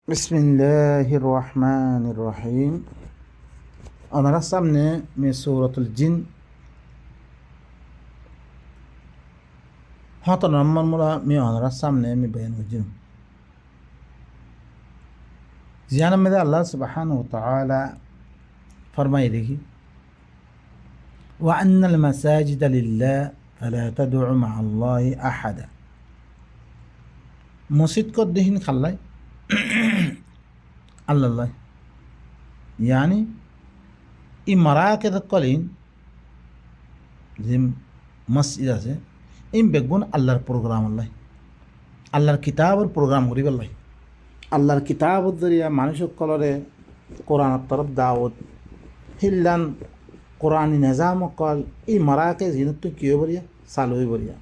বিসমিল্লাহির রহমানির রহিম। আমার সামনে মে সূরাতুল জিন হত নম্বর মুলা মে আমার সামনে মে বয়ান হজিম জিয়ান में अल्लाह सुब्हानहु व तआला फरमाई देखी व अन्नल मसाजिद लिल्लाह फला तदउ मअ अल्लाहि अहदा। मस्जिद को दिहिन खाल्लाई আল্লাহ यानी ই মারাকেদ কলিন যে মসজিদ আছে ইম বেগুন আল্লাহর প্রোগ্রাম আল্লাহর কিতাবর প্রোগ্রাম করি বললাই আল্লাহর কিতাবর জরিয়া মানুষ কলরে কোরআনের তরফ দাওয়াত হিল্লান কোরআনি নিজাম কল ই মারাকে জিনত কিও বরিয়া চালুই বরিয়া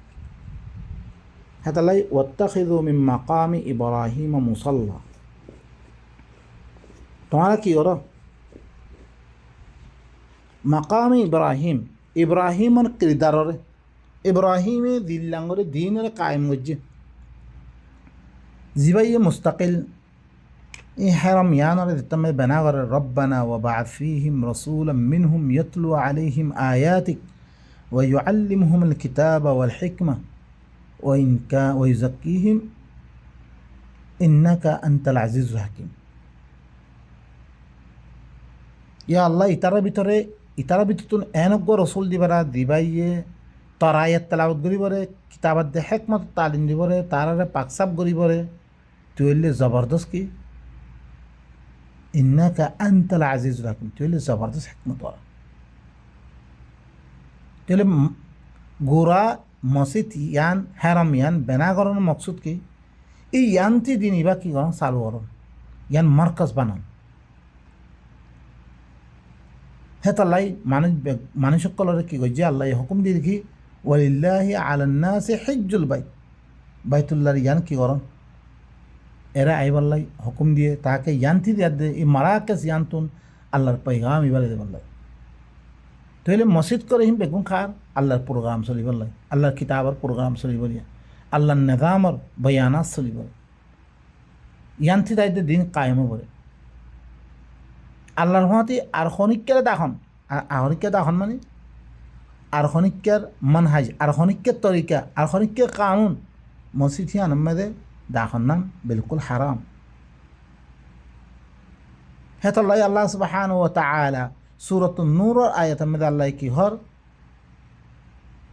হেতালাই ওয়াত্তাখিযু মিন মাকামি ইব্রাহিম মুসাল্লা। তোমারা কি করো মাকামে ইব্রাহিম ইব্রাহিমর কিরদারে ইব্রাহিমে দিল্লাঙ্গরে দিনের কায়েম গজ্জে জিবাইয়ে মুস্তাকিল ই হারাম ইয়ানরে দিতমে বানা করে রব্বানা ওয়া বা'আথ ফীহিম রাসূলাম মিনহুম ইয়াতলু আলাইহিম আয়াতিক ওয়া ইউআল্লিমুহুমুল কিতাবা ওয়াল হিকমা ওয়া ইউযাক্কিহিম ইন্নাকা আনতাল আজিজুল হাকীম। ইয়া আল্লাহ ইতারা ভিতরে এনজ্ঞ রসুল দিবারা দিবাইয়ে তরায়াত তেলাওয়াত করিবরে কিতাবাত দে হেকমত তালিম দিবরে তারারে পাকসাপ করিবরে তুই হইলে জবরদস্ত কি ইন্নাকা আনতাল আজিজুল হাকীম তুই হইলে জবরদস্ত হেকমত ওরা তুই হইলে গোরা মসজিদ ইয়ান হেরাম ইয়ান বেনা করানোর মকসুদ কি এই ইয়ানটি দিন ইবা কি করন চালু করন ইয়ান মার্কাজ বানান হেতাল্লাই মানুষ কলরে কি কই যে আল্লাহ হুকুম দিয়ে দেখি ওয়ালিল্লাহি আলান নাসি হিজ্জুল বাইতুল্লাহর ইয়ান কি করন এরা আইবাল্লাই হুকুম দিয়ে তাকে ইয়ানতি দিয়া দে এই মারাকেস ইয়ানতুন আল্লাহর পয়গাম ইবালে দেবাল্লাই তাহলে মসজিদ করে হিম বেগুন খার আল্লাহর প্রোগ্রাম চলিবাল্লাই আল্লাহর কিতাবর প্রোগ্রাম চলিবলিয়া আল্লাহর নিজামর বয়ানাত চলিব ইয়ানতি দায়িত্ব দিন কায়েম করে আল্লাহর হতে আর খনিকের দাখন আহরিকে দাখন মানে আর খনিকের মানহাজ আর খনিকের তরিকা আর খনিকের কানুন মসজিদ হিয়ান মেদে দাখন নাম বিলকুল হারাম। হেতল্লাই আল্লাহ সুবহানাহু ওয়া তাআলা সূরাতুন নূর আয়াত মেদে আল্লাহ কি হর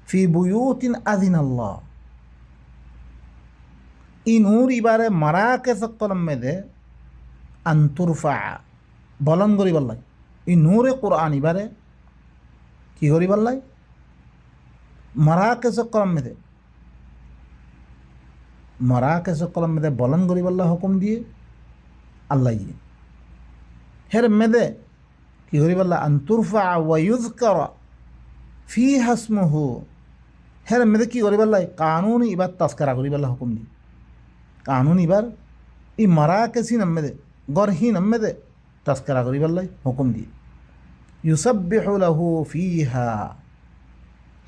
ফি বুয়ুতিন আযিনাল্লাহ ই নূর ইবারে মারাকেস কলম মেদে আনতুরফা বলন করি বললাই এই নূরে কোরআন ইবারে কি করি বললাই মারাকেস কলম মেদে বলন করি বললা হুকুম দিয়ে আল্লাহ হের মেদে কি করি বললা আনতুরফা ওয়া ইউযকারা ফীহা ইসমুহু হের মেদে কি করি বললাই কানুন ইবার তাসকারা করি বললা হুকুম দিয়ে কানুন ইবার ই মারাকেসি নমেদে গরহি নমেদে তস্করা করি বললাই হুকুম দিয়ে ইউসাব্বিহু লাহু ফীহা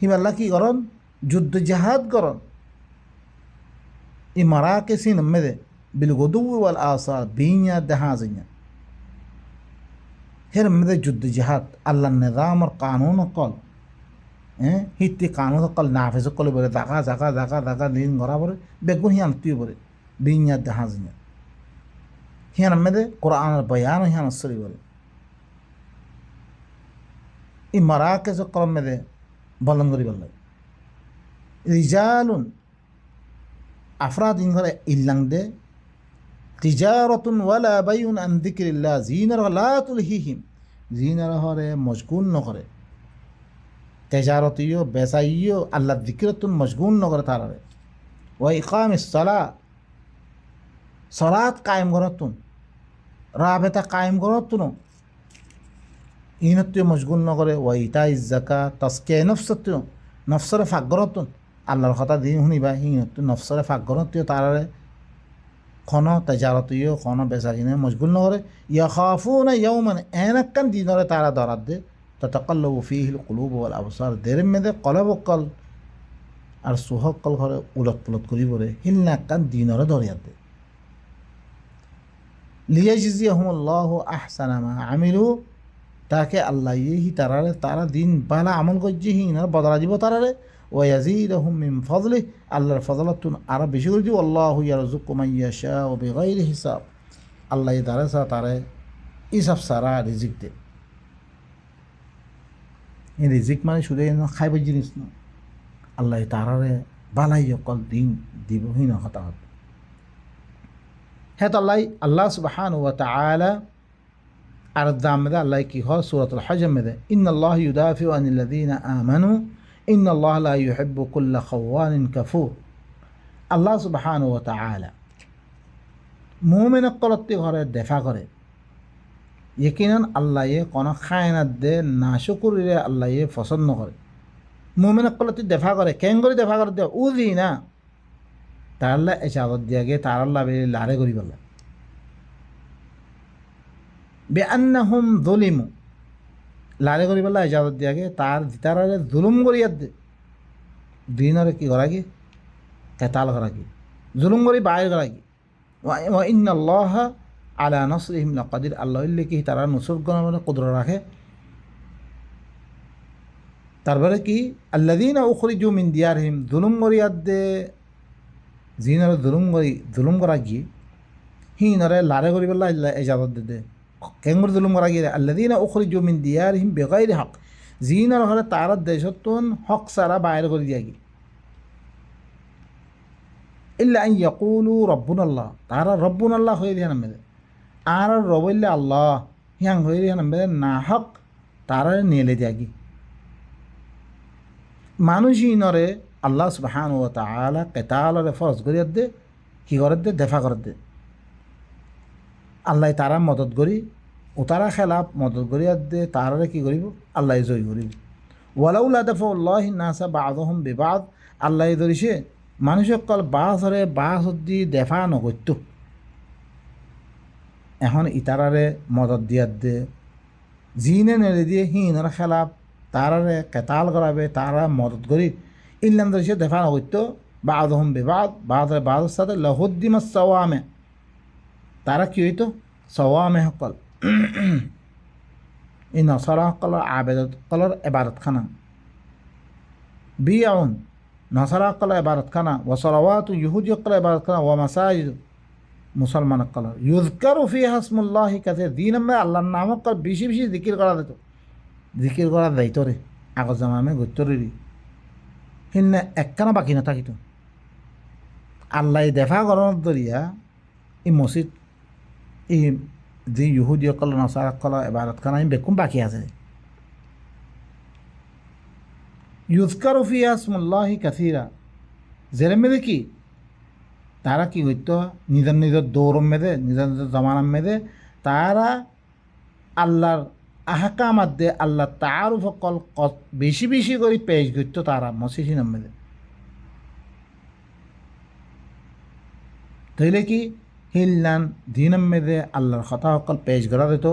হিমাল্লা কি করন যুদ্ধ জাহাদ করন ই মারাকেসি নমেদে বিল গুদুওয়ি ওয়াল আসাল বিনিয়া দেহাজিয়া হের মেদে যুদ্ধ জাহাদ আল্লাহর নিজামর কানুন কল হিত্তি কানুন কল নাফিজ কল বলে দাগা জাগা জাগা জাগা দিন গড়া বলে বেগুন হিয়ান তুই বলে বিনিয়া দেহাজিয়া হিয়ান মেদে কোরআনের বয়ান হিয়ান সরি বলে ই মারাকেস কলম মেদে বলন করি বললাই রিজালুন আফরাদ ইন ঘরে ইল্লাং দে তিজারাতুন ওয়ালা বাইউন আন যিকরিল্লাহ জিনার লা তুলহিহিম জিনার হরে মশগুল নকরে তেজারতিও বেসাইও আল্লাহ যিকরতুন মশগুল নকরে তারারে ওয়া ইকামিস সালাহ সলাত কায়েম করতুন রাবেতা কায়েম করতুন ইনত্য মশগুল নকরে ওয়া ইতাইজ যাকাত তাসকে নফসত্য নফসরে ফাক করতুন আল্লাহর কথা দিন শুনিবা ইনত্য নফসরে ফাক করতুন তারারে খন তেজারতিও খন বেসাকিনে মশগুল নকরে ইয়াখাফুনা ইয়াওমান এনাকান দিনরে তারা দরাদ দে তাতাকাল্লাবু ফীহিল কুলুব ওয়াল আবসার দেরের মেদে কলব কল আর সুহক কল ঘরে উলট পুলট করি বলে হিলনাকান দিনরে ধরিয়া দে লিয়াজিজিয়াহুমুল্লাহু আহসানা মা আমিলু, তাকে আল্লাহ হি তারারে তারা দিন বালা আমল করছে হিনার বদলা দিব তারারে, ওয়াজিদহুম মিন ফজলিহি, আল্লাহর ফজলতুন আরো বেশি করে দিব। আল্লাহু ইয়ারযুকু মান ইয়াশাউ বিগাইরি হিসাব, আল্লাহ তারা তারে হিসাব সারা রিজিক দে। এই রিজিক মানে শুধু খাইবার জিনিস না, আল্লাহ তারারে বালাই অকল দিন দিব হিন হতাহত। হ্যাঁ, তো আল্লাহ সুবহানাহু ওয়া তাআলা আর দাম মেদে আল্লাহ কি হয় সূরাতুল হজ মেদে, ইন্নাল্লাহ ইউদাফিউ আনিল্লাযীনা আমানু ইন্নাল্লাহ লা ইউহিব্বু কুল্লা খাওয়ানিন কাফুর। আল্লাহ সুবহানাহু ওয়া তাআলা মুমিন কলত্তি ঘরে দেফা করে, ইয়কিনান আল্লাহ কোনো খায়নাত দে না শুকুরিরে আল্লাহ পছন্দ করে। মুমিন কলত্তি দেফা করে, কেন করে দেফা করে দে উদি না তারলে এজাজত দিয়া গে তার আল্লাহ লারে করি বলে বেআন্নাহুম যুলিমু, লারে করি বলে এজাজত দিয়া গে তারারে জুলুম করিয়ার দে দিনরে কি করা কি কেতাল করা কি জুলুম করি বাইর করা কি। ওয়া ইন্নাল্লাহা আলা নাসরিহিম লাকাদির, আল্লাহ কি তারা নুসরত গণনা কুদরত রাখে। তারপরে কি আল্লাযীনা উখরিজু মিন দিয়ারিহিম, জুলুম করিয়ার দে জিনরে জুলুম করা গিয়ে হিনরে লারে করি বলে এজাজত দে কেঙ্গুর জুলুম করা গিয়ে। আল্লাযীনা উখরিজু মিন দিয়ারিহিম বিগাইরি হক, জিনর ঘরে তার দেশতুন হক সারা বাইর করে দিয়া গিয়ে। ইল্লা আন ইয়াকুলু রব্বুনাল্লাহ, তারা রব্বুনাল্লাহ হয়ে দিয়া নামে আর রবইল্লা আল্লাহ হিয়াং হয়ে দিয়া নামে না হক তারা নিয়ে দিয়া গিয়ে। মানুষ ইনরে আল্লাহ সুবহানাহু ওয়া তাআলা কেতালরে ফরজ করিয়ার দে কি করে দে দেফা করে দে। আল্লাহ তারা মদত করি ও তারা খেলাফ মদত করিয়ার দে তারারে কি করিব আল্লাহ জয় করিব। ওয়ালাউলা দাফাউল্লাহি নাসা বা'দহুম বিবাদ, আল্লাহ ধরিছে মানুষসকল বাসরে বাস দি দেফা নগত্য, এখন ইতারারে মদত দিয়ার দে জিনে নেড়ে দিয়ে হিনর খেলাফ তারারে কেতাল করাবে তারা মদত করি ইল্লাম ধরিছে দেফা নগত্য। বা'দহুম বিবাদ, বাদরে বাদর সাথে লাহুদ্দিমাস সাওয়ামে, তারা কি হইতো সওয়ামে সকল এই নসরা সকলের আবেদত সকলের এবারতখানা বিয়াউন, নসরা সকলের এবারতখানা ও সলাওয়াতু ইহুদি সকলের এবারতখানা ও মাসাজিদ মুসলমান সকলের ইউযকারু ফিহা ইসমুল্লাহি কাসীর, দিন আমরা আল্লাহর নাম সকল বেশি বেশি জিকির করা যেত, জিকির করা যাইত রে আগর জামামে গত্যরি হিন্নে একখানা বাকি না থাকিত। আল্লাহ দেফা গরম দরিয়া এই মসজিদ এই যে ইহুদি সকল নসারা সকল এবারতখানা বেকুম বাকি আছে। ইউযকারু ফিহা ইসমুল্লাহি কাসীরা, জেরে মেদে কি তারা কি করত নিজের নিজের দৌড়ম মেদে নিজের নিজের জমানাম মেদে তারা আল্লাহর আহকামাত দে আল্লাহ তাআরুফ সকল বেশি বেশি করে পেশ করত তারা মসজিদ মেদে। তাইলে কি হিল্লান দিনম মেদে আল্লাহর কথা সকল পেশ করা দিত,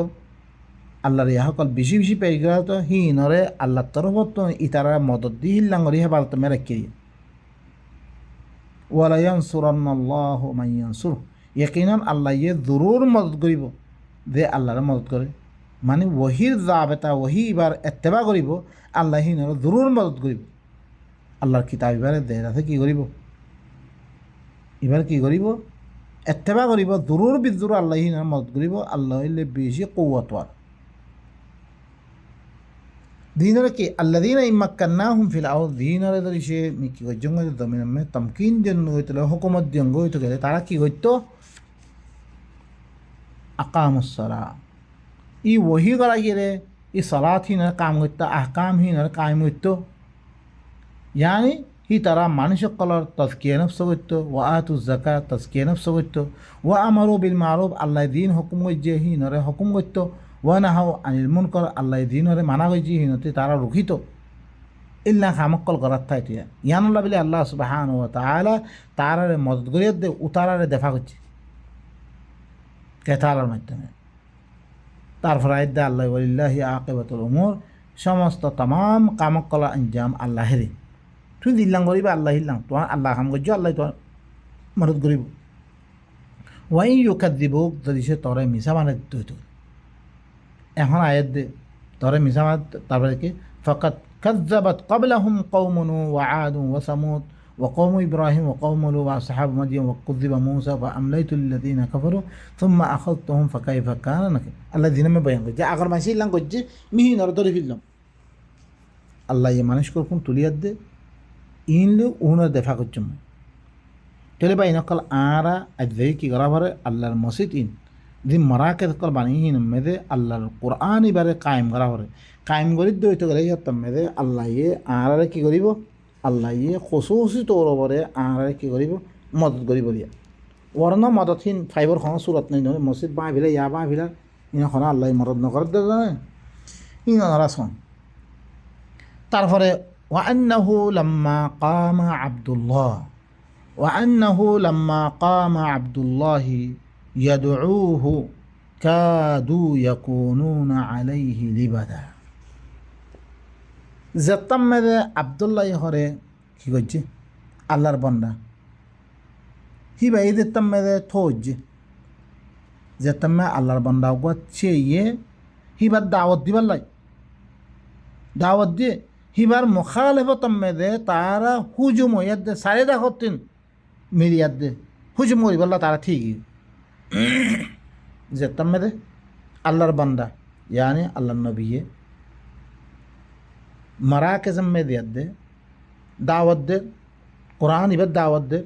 আল্লাহর ইয়া সকল বেশি বেশি পেশ করা দিত হিনরে আল্লাহর তরফত ইতারা মদত দি হিল্লাং করি হেবাল তুমি রাখি। ওয়ালা ইয়ানসুরান্নাল্লাহু মান ইয়ানসুরহু, ইয়াকিনান আল্লাহ ইয়ে জরুর মদত করিব যে আল্লাহরে মদত করে, মানে ওহির জাবেতা ওহি এবার এত্তেবা করিব আল্লাহ হিনরে জরুর মদত করিব। আল্লাহর কিতাব এবারে দেয় আছে কি করিব এবার কি করিব এত্তেবা করিব জরুর বিজুর আল্লাহ হিনরে মদত করিব। আল্লাহ হইলে বেশি কুওয়াতওয়ার দিনরে কি আল্লাযীনা ইম্মাক্কান্নাহুম ফিল আরদ, দিনরে ধরি সে কি গজঙ্গ জমিনে তামকিন জন্য হইতলে হুকুমত দিয়ঙ্গ হইতো গেলে তারা কি হইতো আকামুস সালাহ, ই ওহি করা গেলে ই সালাত হিনরে কাম করতো আহকাম হিনরে কায়েম করতো, ইয়ানি হি তারা মানুষ সকলের তাজকিয়া নফস করতো ওয়া আতুজ যাকাত তাজকিয়া নফস করতো ওয়া আমারু বিল মারুফ, আল্লাহ দিন হুকুম করছে হিনরে হুকুম করতো ওয়া নাহাউ আনিল মুনকার, আল্লাহ দিনরে মানা করছে হিনতে তারা রুখিত। ইল্লা খামক্কল করার ঠাই টিয়া ইয়ানুল্লাহ বিলে আল্লাহ সুবহানাহু ওয়া তাআলা তারারে মদত করিয়ে দে উতারারে দেখা করছে কেতালার মাধ্যমে। তারপর আয়দা আল্লাহ ওয়ালিল্লাহি আকিবাতুল উমুর, সমস্ত তাম কামকলা আঞ্জাম আল্লাহেরই, তুই দিল্লাং করিবা আল্লাহ হিল্লাং তোমার আল্লাহ কাম করছো আল্লাহ তোমার মদত করিব। ওয়াই ইউকাদ্দিবুক যদি সে তরে মিছা মানে তৈত এখন আয়াত দে তরে মিছা মানে তারপরে কি ফাকাত কাযযাবাত ক্বাবলাহুম কওমু নূহ ওয়া আদু ওয়া সামুদ ওয়া কওমু ইব্রাহিম ওয়া কওমু লূত ওয়া আসহাবু মাদিয়ান ওয়া কুযযিবা মূসা ফাআমলাইতু লিল্লাযীনা কাফারু সুম্মা আখাযতুহুম ফাকাইফা কানা নাকির। আল্লাহ দিনে মে বয়ান করছে আগর মাসি ইল্লাং করছে মিহি নর ধরে ফেললাম আল্লাহ ইয়ে মানুষ করকুন তুলিয়াত দে ইনলে উনার দেখা করছে চলে বা ইনকল আরা আজই কি করা পারে আল্লাহর মসজিদ ইন যে মরাকে কল বানিয়ে মেদে আল্লাহর কোরআন এবারে কায়েম করা পারে কায়েম করি দইতে গেলে হতাম মেদে আল্লাহ ইয়ে আরারে কি করিব আল্লাহ ইয়ে খসুসি তোর ওপরে আরারে কি করিব মদত করিব দিয়া ওরন মদতহীন ফাইবর খন সুরত নাই নয় মসজিদ বাঁ ভিলে ইয়া বাঁ ভিলা ইনা খন আল্লাহ মদত নকর দে ইনারা শোন তারপরে ওয়ান্নাহু লাম্মা কামা আব্দুল্লাহ وأنه لما قام عبد الله يدعوه كادوا يكونون عليه لبدا যেতাম মেরে আবদুল্লাহ হরে কি করছে আল্লাহর বন্দা হি ভাই যেতাম মেরে থোজ যেতাম মে আল্লাহর বন্দা গচ্ছে ইয়ে হিবার দাওয়াত দিবার লাই দাওয়াত দিয়ে হিবার মুখালেফতম মেরে তারা হুজুম ইয়াদ দে সারে দেখতেন মিরিয়াদ দে হুজুম করি বললা তারা ঠিকই যেতাম মেরে আল্লাহর বান্দা ইয়ানি আল্লাহর নবীয়ে মারা के ज़म्मे दियत दे दावत दे कुरान इबत दावत दे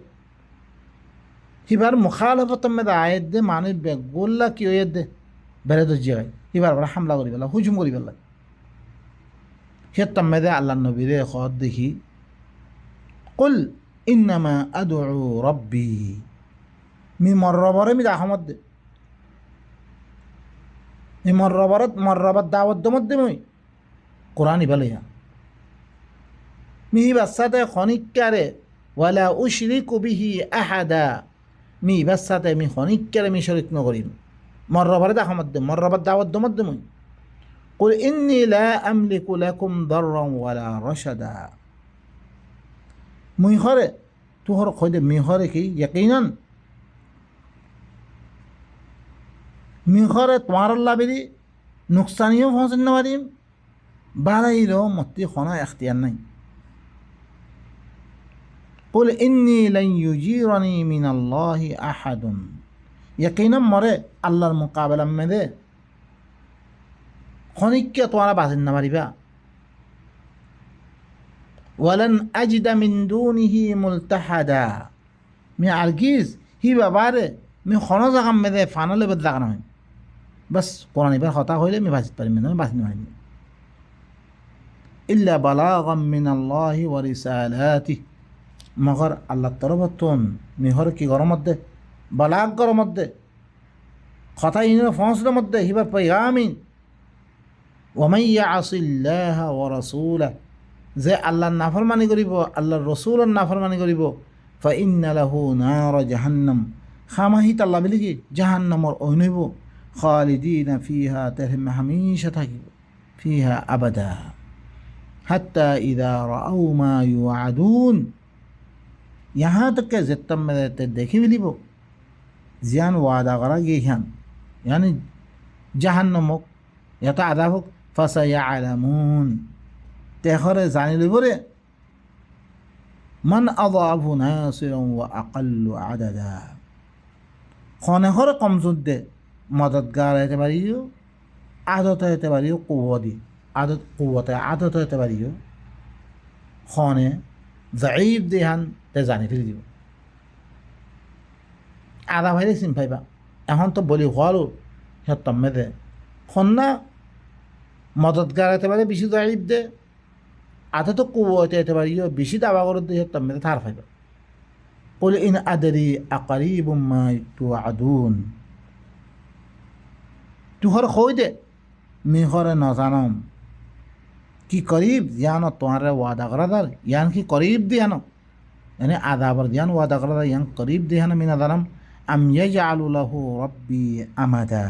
हिबार मुखालफत में आयत दे माने बेगुल्ला की ओयत दे बेरे तो जगह हिबार बड़ा हमला करी बल्ला हुजूम करी बल्ला हितम में दे अल्लाह नबी दे खुद देखी कुल इन्नमा अदउ रब्बी मी मर्रबरे मी दाखमत दे मी मर्रबत दावत दमत दे मैं कुरान इबले या মি বাচ্চাতে খনিকারে ওয়ালা উশরিকু বিহি আহাদা মি বাচ্চাতে মি খনিকারে মি শরিক নকরিম মর্রবারে দেখা মধ্যে মর্রবার দাওয়াত দমধ্যে মুই কুল ইন্নী লা আমলিকু লাকুম দাররান ওয়ালা রাশাদা মুই হরে তুহর খৈদে মি হরে কি ইয়াকিনান মি হরে তোমার লাবিরি নুকসানিও পৌঁছাতে না পারিম বাড়াইরও মতি খনা এখতিয়ার নাই قل إني لن يجيرني من الله أحد يقينا مرة الله المقابلة من ذي خنيك طوانا بعض النماربا ولن أجد من دونه ملتحدا مي عرقيز هي باباره مي خنوزا غم من ذي فانا اللي بدلغنا بس قرآن بار خطا خويلة مي باسد باري من باسد نماربا إلا بلاغا من الله ورسالاته মগর আল্লাহ তরফতন মিহর কি গরম মধ্যে বালাক গরম মধ্যে কথা ইন ফসলের মধ্যে হিবার পৈগামিন ওমাইয়া আসিল্লাহ ও রসুলা যে আল্লাহর নাফরমানি করিব আল্লাহর রসুলের নাফরমানি করিব ফাইন্না লাহু নার জাহান্নাম খামাহিত আল্লাহ বলি কি জাহান্নামর অইনইব খালিদিনা ফিহা তেরহিম হামেশা থাকিব ফিহা আবাদা হাত্তা ইদা রাউ মা ইউআদুন यहाँ तक के ज़ित्तम में रहते देखी भी लिबो जियान वादा करा ये ह्यान यानी जहन्नमुक या तो आदाबुक फसयअलमून तेखरे जाने लिबोरे मन अज़ाफु नासिरन व अक़ल्लु अददा खाने हर कमजोर दे मददगार एतबारियो आदत एतबारियो कुव्वती आदत एतबारियो खाने ज़ईफ देहान তে জানি ফেলে দিব আদা ভাইরে চিন পাইবা এখন তো বলি হওয়ারও সিহঁতম মেদে খন্না মদতগার একেবারে বেশি জাইব দে আধা তো কুয়াতে একেবারে বেশি দাবা করে দিয়ে সিহঁতম মেদে থার পাইবা قل إن أدري أقريب ما توعدون তুহর খই দে মিহরে নজানম কি করিব জানো তোমার ওয়াদা করা দার ইয়ান কি করিব দিয়ানো यानी आदाबर दियान वादा कर yang करीब दियान मिना दानम अम यजअलु लहु रब्बी अमदा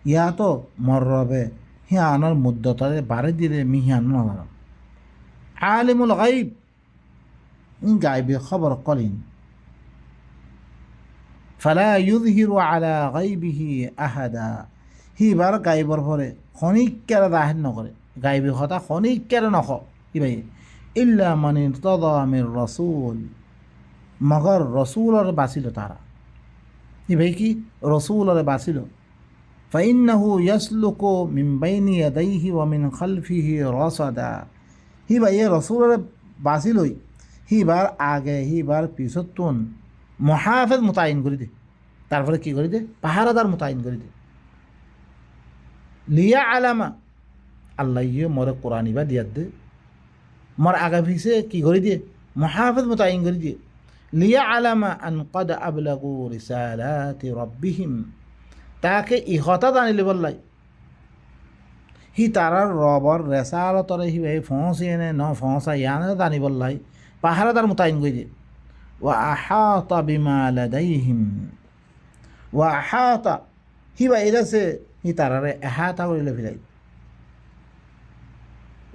या तो मर्रबे हियानर मुद्दतरे बारे दिले मिहियान ना दानम आलिमुल गायब इन गायबी खबर कलिन ফালা ইউযহিরু আলা গাইবিহি আহাদা, হিবার গাইবর পরে খনিক্কারে দাহের নকরে, গাইবি কথা খনিক্কারে নখ হি ভাই, ইল্লা মান ইরতাদা মির রাসূল, মগর রসুলর বাঁচিল তারা, হি ভাই কি রসুলর বাঁচিল। ফাইন্নাহু ইয়াসলুকু মিন বাইনি ইয়াদাইহি ওয়া মিন খালফিহি রাসাদা, হি ভাই রসুলর বাঁচিলই, হিবার আগে হিবার পিছতুন মহাফেজ মোতায়েন করে দে, তারপরে কি করে দে পাহারাদার মোতায়েন করে দে। লিয়া আলামা, আল্লাহ ইয়ে মরে কোরআন ইবা দিয়ার দে, মর আগা পিছে কি করে দিয়ে মহাফেজ মোতায়েন করে দিয়ে। লিয়া আলামা আন কদ আবলাগু রিসালাতি রব্বিহিম, তাকে ইহতা জানিলে বললাই হি তারার রবর রেসালতরে হি ভাই ফসিয়ে নে ন ফসা ইয়ানে জানি বললাই পাহারাদার মোতায়েন করে দিয়ে। ওয়া আহাতা বিমা লাদাইহিম, ওয়া আহাতা হি ভাই এরাছে হি তারারে এহাতা করিলে ফিরাই।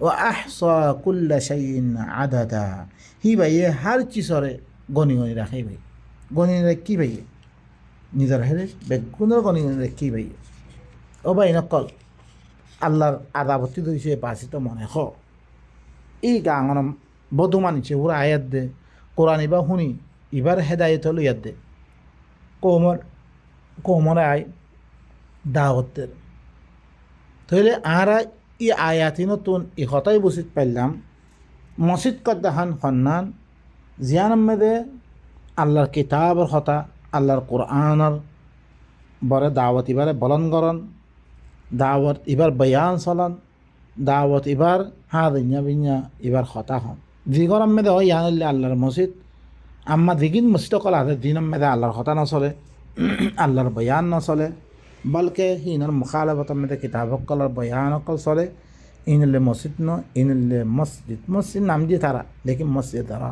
ও আহসা কুল্লা শাইইন আদাদা, হি ভাইয়ে হার চিজরে গণি গণি রাখে ভাই, গণি রাখি ভাইয়ে নিজের হেরে বেগুনের গণি গণি রাখি ভাইয়ে। ও ভাই নকল আল্লাহর আদাবত্তি ধরিছে বাঁচিত মনে হ, এই গাঙন বধু মানিছে ওরা আয়াত দে কোরআন ইবা শুনি ইবার হেদায়ত হলো ইয়াত দে কোমর আয় দাওয়াতের তাহলে আরা ই আয়াতি নতুন ই হতাই বুঝিত পাইলাম মসজিদ কদ্দাহান খন্নান জিয়ান মেদে আল্লাহর কিতাবর হতা আল্লাহর কোরআনের বরে দাওয়াত ইবারে বলন করন, দাওয়াত ইবার বয়ান চলন, দাওয়াত ইবার বিঞ্ঞা বিঞ্ঞা ইবার হতা হন যি গরম মেদে হয় ইয়ান আল্লাহর মসজিদ আম্মা দিগিন মসজিদ কল হাতে দিন মেদে আল্লাহর হতা নচলে, আল্লাহর বয়ান নচলে, বলকে ইনার মুখালবত মেদে কিতাব কলর বয়ান অকল চলে। ইনলে মসজিদ ন ইনলে মসজিদ, মসজিদ নাম দিয়ে তারা লেকিন মসজিদ তারা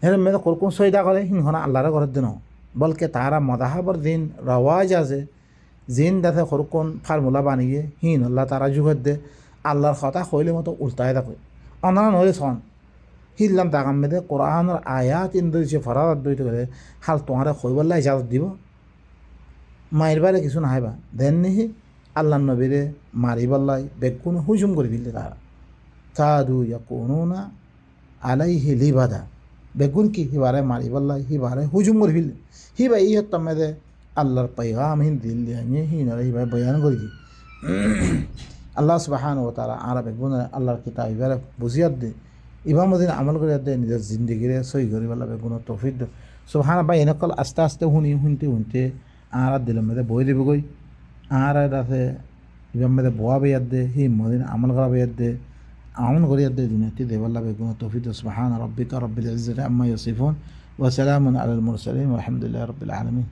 হের মেদে কোরকুন সৈদা করে হিনহনা আল্লাহর ঘরের দিন, বলকে তারা মদাহাবর দিন রওয়াজ আছে জিন দাতে কোরকুন ফার্মুলা বানিয়ে হিন আল্লাহ তারা যুগের দে আল্লাহর কথা হইলে মতো উল্টায় দেখে অনান হয়ে ছন হিললাম তাকাম মেদে কোরআনের আয়াত ইন্দুছে ফরাদ দইতে করে হাল তোমারে হইবল্লা ইজাজত দিব, মায়ের বারে কিছু নাহাইবা দেন নিহি আল্লাহ নবীরে মারিবল্লাই বেগুন হুজুম করে ফেললে তারা কাদু ইয়াকুনুনা আলাইহি লিবাদা, বেগুন কি হিবারে মারিবল্লাই হিবারে হুজুম করে ফেললে হিবা ই হত্যার মেদে আল্লাহর পাইগাম হিন দিল দিয়ে হিনারে হিবারে বয়ান করি দি। আল্লাহ সুবহানাহু ওয়া তাআলা আরা বেগুন আল্লাহর কিতাব ইবারে বুঝিয়াত দে ইবা মদিন আমল করে দে নিজের জিন্দগিরে সই করি বলা বেগুন তৌফিক দে। সুবহানাল্লাহ ভাই এনেকল আস্তে আস্তে শুনতে আর দিলের মধ্যে বই দেবগই আর আছে ইবার মধ্যে বোয়া বেয়াত দে হি মদিন আমল করা বেয়াত দে আমল করিয়াত দে দুনিয়াতে দেবাল্লা বেগুন তৌফিক। সুবহান রাব্বিকা রাব্বিল ইজ্জাতি আম্মা ইয়াসিফুন ওয়া সালামুন আলাল মুরসালিন ওয়া আলহামদুলিল্লাহি রাব্বিল আলামিন।